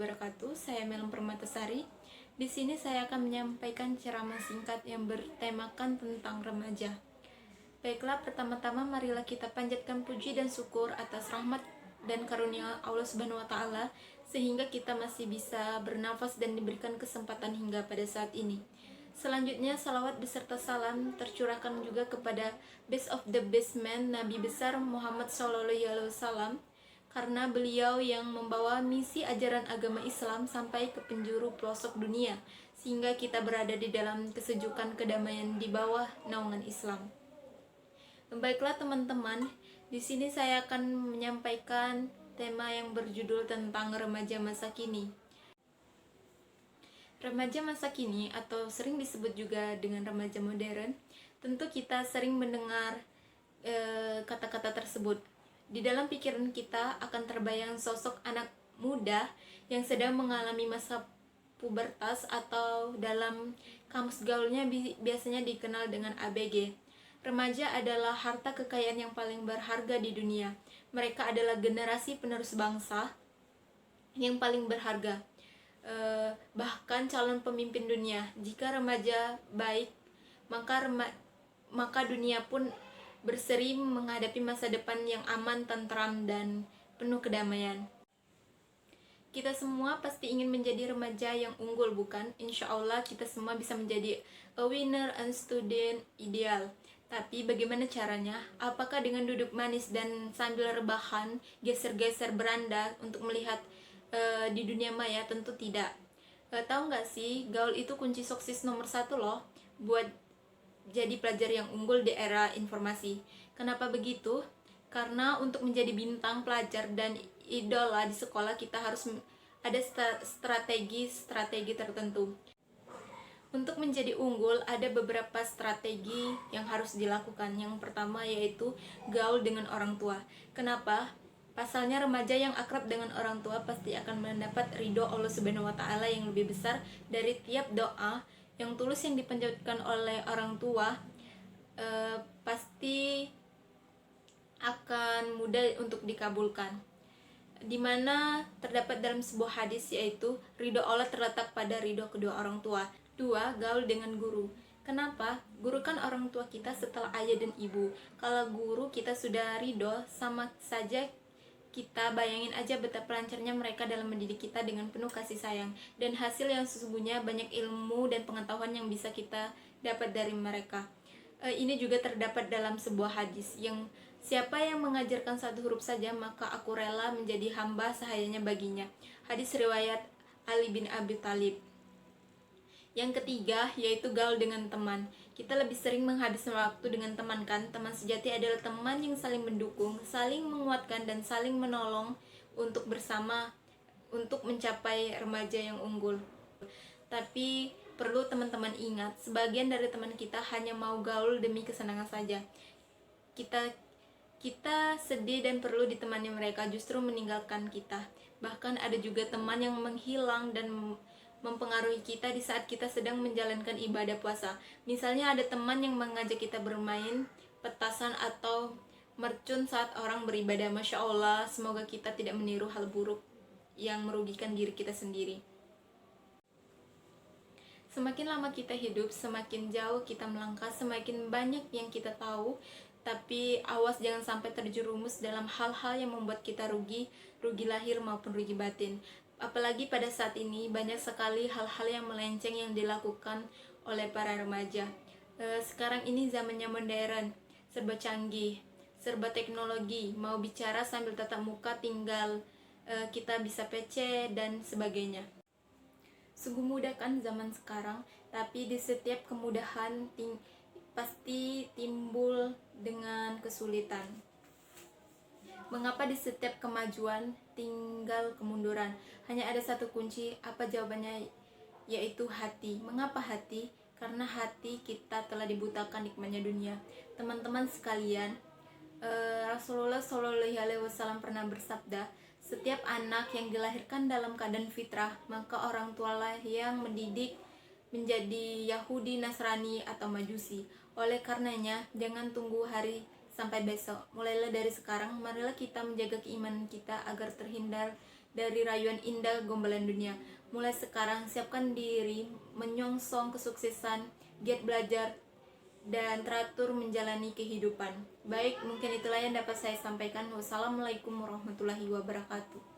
wabarakatuh. Saya Melem Permatasari. Di sini saya akan menyampaikan ceramah singkat yang bertemakan tentang remaja. Baiklah, pertama-tama marilah kita panjatkan puji dan syukur atas rahmat dan karunia Allah Subhanahu wa taala sehingga kita masih bisa bernafas dan diberikan kesempatan hingga pada saat ini. Selanjutnya, salawat beserta salam tercurahkan juga kepada best of the best man, Nabi besar Muhammad SAW, karena beliau yang membawa misi ajaran agama Islam sampai ke penjuru pelosok dunia, sehingga kita berada di dalam kesejukan kedamaian di bawah naungan Islam. Baiklah teman-teman, di sini saya akan menyampaikan tema yang berjudul tentang remaja masa kini. Remaja masa kini atau sering disebut juga dengan remaja modern, tentu kita sering mendengar kata-kata tersebut. Di dalam pikiran kita akan terbayang sosok anak muda yang sedang mengalami masa pubertas atau dalam kamus gaulnya biasanya dikenal dengan ABG. Remaja adalah harta kekayaan yang paling berharga di dunia. Mereka adalah generasi penerus bangsa yang paling berharga. Bahkan calon pemimpin dunia. Jika remaja baik, maka dunia pun berseri menghadapi masa depan yang aman, tentram, dan penuh kedamaian. Kita semua pasti ingin menjadi remaja yang unggul, bukan? Insya Allah kita semua bisa menjadi a winner and student ideal. Tapi bagaimana caranya? Apakah dengan duduk manis dan sambil rebahan, geser-geser beranda untuk melihat di dunia maya? Tentu tidak. Tahu nggak sih, gaul itu kunci sukses nomor 1 loh buat jadi pelajar yang unggul di era informasi. Kenapa begitu? Karena untuk menjadi bintang pelajar dan idola di sekolah kita harus ada strategi tertentu. Untuk menjadi unggul ada beberapa strategi yang harus dilakukan. Yang pertama yaitu gaul dengan orang tua. Kenapa? Pasalnya remaja yang akrab dengan orang tua pasti akan mendapat ridho Allah Subhanahu wa taala yang lebih besar dari tiap doa yang tulus yang dipanjatkan oleh orang tua. Pasti akan mudah untuk dikabulkan. Dimana terdapat dalam sebuah hadis yaitu ridho Allah terletak pada ridho kedua orang tua. 2. Gaul dengan guru. Kenapa? Guru kan orang tua kita setelah ayah dan ibu. Kalau guru kita sudah ridho, sama saja kita bayangin aja betapa lancarnya mereka dalam mendidik kita dengan penuh kasih sayang. Dan hasil yang sesungguhnya banyak ilmu dan pengetahuan yang bisa kita dapat dari mereka. Ini juga terdapat dalam sebuah hadis yang siapa yang mengajarkan satu huruf saja maka aku rela menjadi hamba sahayanya baginya. Hadis riwayat Ali bin Abi Thalib. Yang ketiga yaitu gaul dengan teman. Kita lebih sering menghabiskan waktu dengan teman kan? Teman sejati adalah teman yang saling mendukung, saling menguatkan, dan saling menolong untuk bersama untuk mencapai remaja yang unggul. Tapi perlu teman-teman ingat, sebagian dari teman kita hanya mau gaul demi kesenangan saja. Kita sedih dan perlu ditemani mereka, justru meninggalkan kita. Bahkan ada juga teman yang menghilang dan mempengaruhi kita di saat kita sedang menjalankan ibadah puasa. Misalnya ada teman yang mengajak kita bermain petasan atau mercun saat orang beribadah. Masya Allah, semoga kita tidak meniru hal buruk yang merugikan diri kita sendiri. Semakin lama kita hidup, semakin jauh kita melangkah, semakin banyak yang kita tahu. Tapi awas jangan sampai terjerumus dalam hal-hal yang membuat kita rugi lahir maupun rugi batin. Apalagi pada saat ini banyak sekali hal-hal yang melenceng yang dilakukan oleh para remaja. Sekarang ini zamannya modern, serba canggih, serba teknologi, mau bicara sambil tatap muka tinggal kita bisa PC dan sebagainya. Sungguh mudah kan zaman sekarang, tapi di setiap kemudahan pasti timbul dengan kesulitan. Mengapa di setiap kemajuan tinggal kemunduran? Hanya ada satu kunci, apa jawabannya? Yaitu hati. Mengapa hati? Karena hati kita telah dibutakan nikmatnya dunia. Teman-teman sekalian, Rasulullah SAW pernah bersabda, setiap anak yang dilahirkan dalam keadaan fitrah, maka orang tualah yang mendidik menjadi Yahudi, Nasrani, atau Majusi. Oleh karenanya, jangan tunggu hari sampai besok. Mulailah dari sekarang, marilah kita menjaga keimanan kita agar terhindar dari rayuan indah gombalan dunia. Mulai sekarang siapkan diri menyongsong kesuksesan, giat belajar, dan teratur menjalani kehidupan. Baik, mungkin itulah yang dapat saya sampaikan. Wassalamualaikum warahmatullahi wabarakatuh.